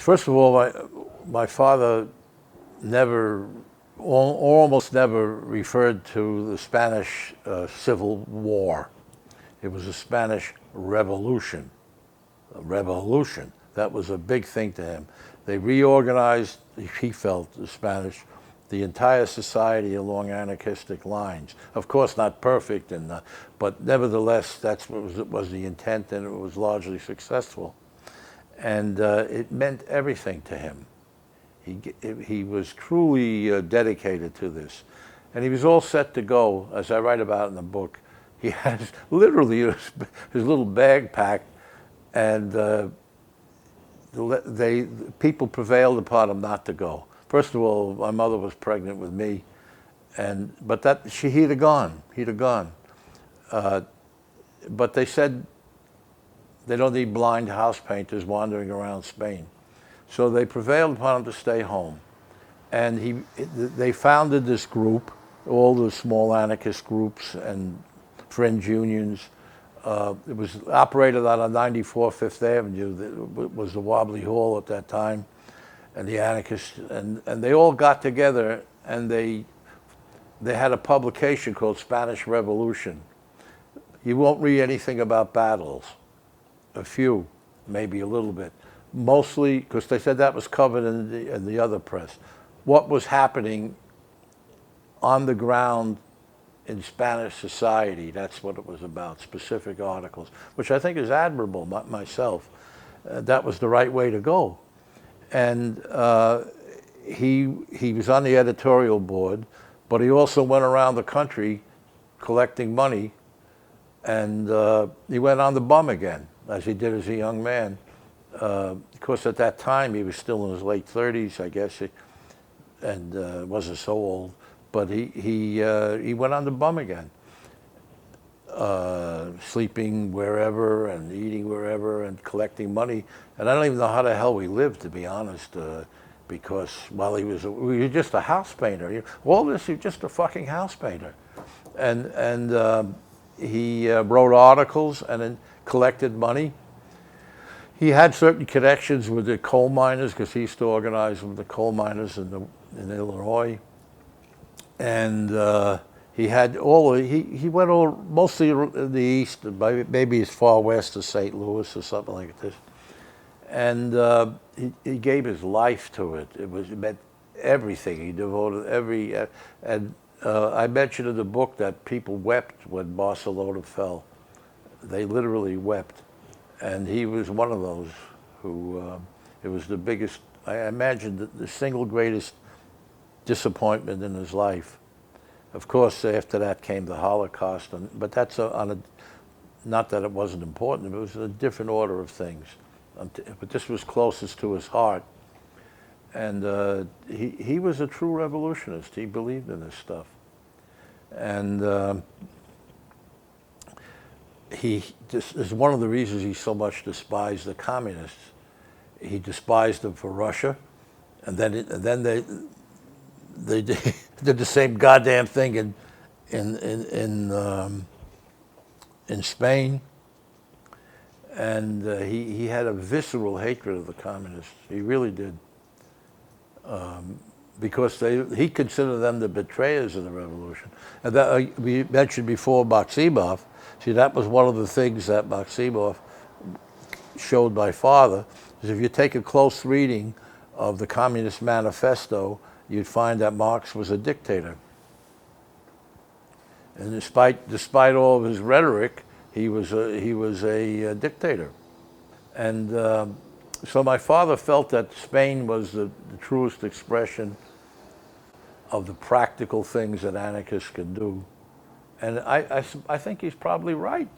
First of all, my father never, almost never referred to the Spanish Civil War. It was a Spanish Revolution. A revolution. That was a big thing to him. They reorganized, he felt, the entire society along anarchistic lines. Of course, not perfect, but nevertheless, that's what was the intent, and it was largely successful. And it meant everything to him. He was truly dedicated to this. And he was all set to go, as I write about in the book. He has literally his little bag packed, and people prevailed upon him not to go. First of all, my mother was pregnant with me, but he'd have gone. He'd have gone. But they said they don't need blind house painters wandering around Spain. So they prevailed upon him to stay home. And they founded this group, all the small anarchist groups and fringe unions. It was operated out of 94 Fifth Avenue. It was the Wobbly Hall at that time. And the anarchists, and they all got together, and they had a publication called Spanish Revolution. You won't read anything about battles. A few, maybe a little bit. Mostly, because they said that was covered in the other press. What was happening on the ground in Spanish society, that's what it was about, specific articles, which I think is admirable myself. That was the right way to go. And he was on the editorial board, but he also went around the country collecting money, and he went on the bum again, as he did as a young man. Of course, at that time, he was still in his late 30s, I guess, and wasn't so old, but he went on the bum again, sleeping wherever and eating wherever and collecting money. And I don't even know how the hell we lived, to be honest, because while he was just a house painter. All this, he was just a fucking house painter. And he wrote articles and then collected money. He had certain connections with the coal miners, because he used to organize with the coal miners in Illinois. And he had he went mostly in the east, maybe as far west as St. Louis or something like this. And he gave his life to it. It meant everything. He devoted I mentioned in the book that people wept when Barcelona fell. They literally wept. And he was one of those who, it was the biggest, I imagine, the single greatest disappointment in his life. Of course, after that came the Holocaust, but that's not that it wasn't important, it was a different order of things. But this was closest to his heart. And he was a true revolutionist. He believed in this stuff. And this is one of the reasons he so much despised the communists. He despised them for Russia, and then they did the same goddamn thing in Spain. And he had a visceral hatred of the communists. He really did, because he considered them the betrayers of the revolution. And that we mentioned before Maximov. See, that was one of the things that Maximov showed my father, is if you take a close reading of the Communist Manifesto, you'd find that Marx was a dictator. And despite all of his rhetoric, he was a dictator. And so my father felt that Spain was the truest expression of the practical things that anarchists can do. And I think he's probably right.